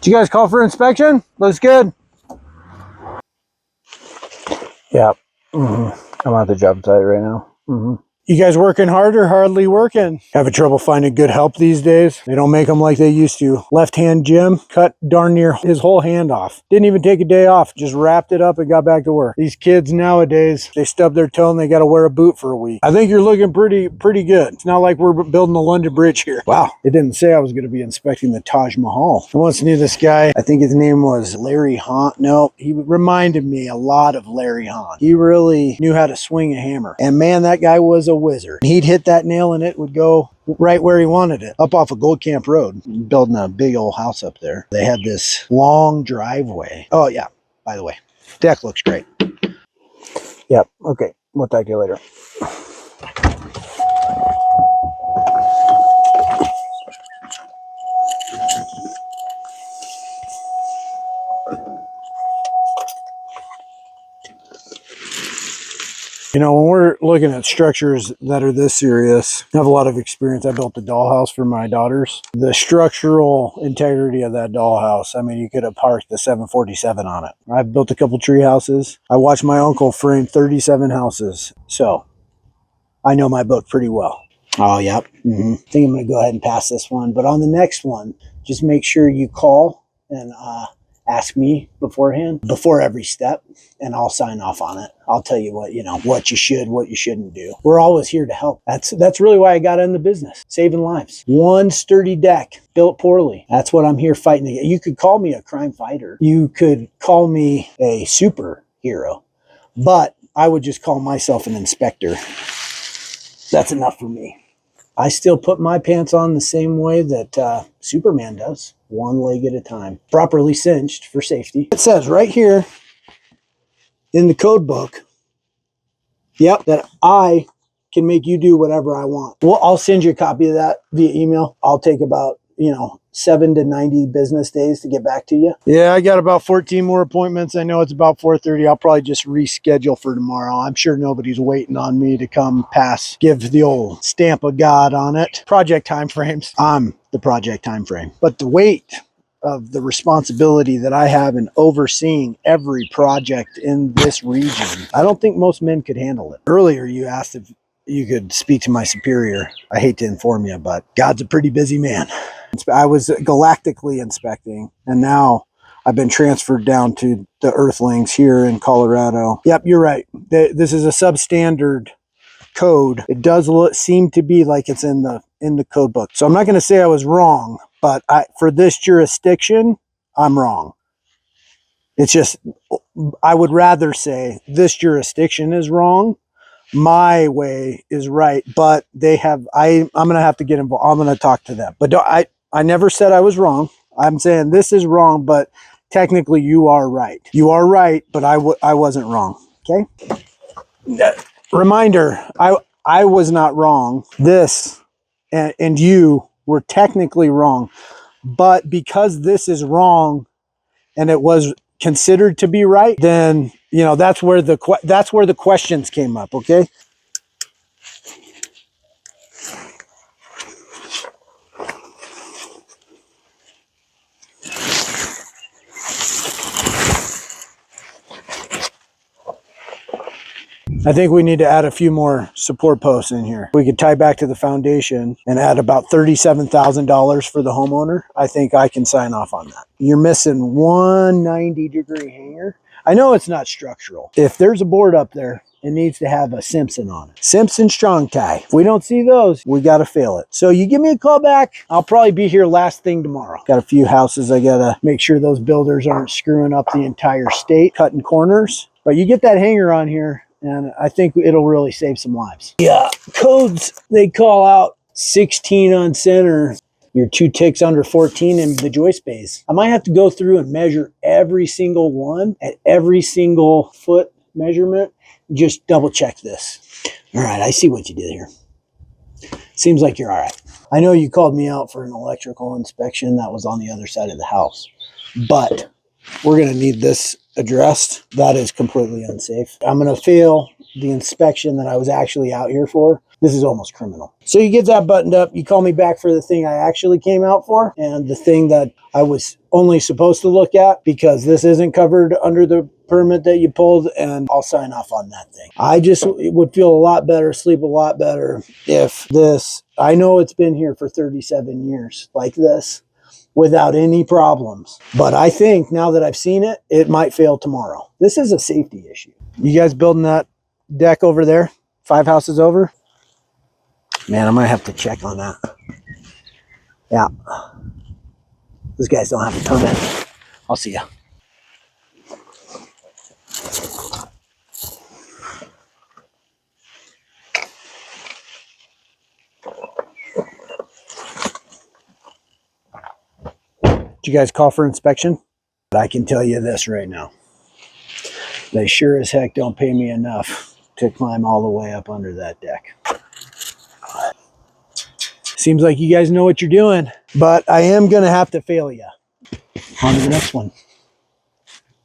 Did you guys call for inspection? Looks good. Yeah. I'm at the job site right now. You guys working hard or hardly working? Having trouble finding good help these days? They don't make them like they used to. Left-hand Jim cut darn near his whole hand off. Didn't even take a day off. Just wrapped it up and got back to work. These kids nowadays, they stub their toe and they got to wear a boot for a week. I think you're looking pretty good. It's not like we're building the London Bridge here. Wow. It didn't say I was going to be inspecting the Taj Mahal. I once knew this guy. I think his name was Larry Hahn. No, he reminded me a lot of Larry Hahn. He really knew how to swing a hammer. And man, that guy was a wizard. He'd hit that nail and it would go right where he wanted it, up off of Gold Camp Road, building a big old house up there. They had this long driveway. Oh yeah, by the way, deck looks great. Yep, okay, we'll talk to you later. You know, when we're looking at structures that are this serious, I have a lot of experience. I built a dollhouse for my daughters. The structural integrity of that dollhouse, I mean, you could have parked the 747 on it. I've built a couple tree houses. I watched my uncle frame 37 houses. So I know my book pretty well. Oh, yep. I think I'm going to go ahead and pass this one. But on the next one, just make sure you call and ask me beforehand, before every step, and I'll sign off on it. I'll tell you what, what you should, what you shouldn't do. We're always here to help. That's really why I got in the business, saving lives. One sturdy deck built poorly. That's what I'm here fighting against. You could call me a crime fighter. You could call me a superhero, but I would just call myself an inspector. That's enough for me. I still put my pants on the same way that Superman does. One leg at a time, properly cinched for safety. It says right here in the code book, yep, that I can make you do whatever I want. Well, I'll send you a copy of that via email. I'll take about, 7 to 90 business days to get back to you. Yeah, I got about 14 more appointments. I know it's about 4:30. I'll probably just reschedule for tomorrow. I'm sure nobody's waiting on me to come give the old stamp of God on it. Project timeframes. I'm the project timeframe. But the weight of the responsibility that I have in overseeing every project in this region, I don't think most men could handle it. Earlier, you asked if you could speak to my superior. I hate to inform you, but God's a pretty busy man. I was galactically inspecting, and now I've been transferred down to the Earthlings here in Colorado. Yep, you're right. This is a substandard code. It does seem to be like it's in the code book. So I'm not going to say I was wrong, but for this jurisdiction, I'm wrong. It's just, I would rather say this jurisdiction is wrong. My way is right, but I'm going to have to get involved. I'm going to talk to them. But I never said I was wrong. I'm saying this is wrong, but technically you are right. You are right, but I wasn't wrong. Okay? Reminder, I was not wrong. This and you were technically wrong. But because this is wrong and it was considered to be right, then that's where the questions came up, okay? I think we need to add a few more support posts in here. We could tie back to the foundation and add about $37,000 for the homeowner. I think I can sign off on that. You're missing one 90-degree hanger. I know it's not structural. If there's a board up there, it needs to have a Simpson on it. Simpson strong tie. If we don't see those, we got to fail it. So you give me a call back. I'll probably be here last thing tomorrow. Got a few houses I got to make sure those builders aren't screwing up the entire state, cutting corners. But you get that hanger on here, and I think it'll really save some lives. Yeah, codes, they call out 16 on center. Your 2 ticks under 14 in the joist base. I might have to go through and measure every single one at every single foot measurement. Just double check this. All right, I see what you did here. Seems like you're all right. I know you called me out for an electrical inspection that was on the other side of the house, but we're going to need this addressed. That is completely unsafe. I'm going to fail the inspection that I was actually out here for. This is almost criminal. So you get that buttoned up. You call me back for the thing I actually came out for and the thing that I was only supposed to look at, because this isn't covered under the permit that you pulled, and I'll sign off on that thing. I just would feel a lot better, sleep a lot better if this, I know it's been here for 37 years like this without any problems. But I think now that I've seen it, it might fail tomorrow. This is a safety issue. You guys building that deck over there? 5 houses over? Man, I might have to check on that. Yeah. Those guys don't have a permit. I'll see ya. Did you guys call for inspection? But I can tell you this right now. They sure as heck don't pay me enough to climb all the way up under that deck. Seems like you guys know what you're doing, but I am going to have to fail you. On to the next one.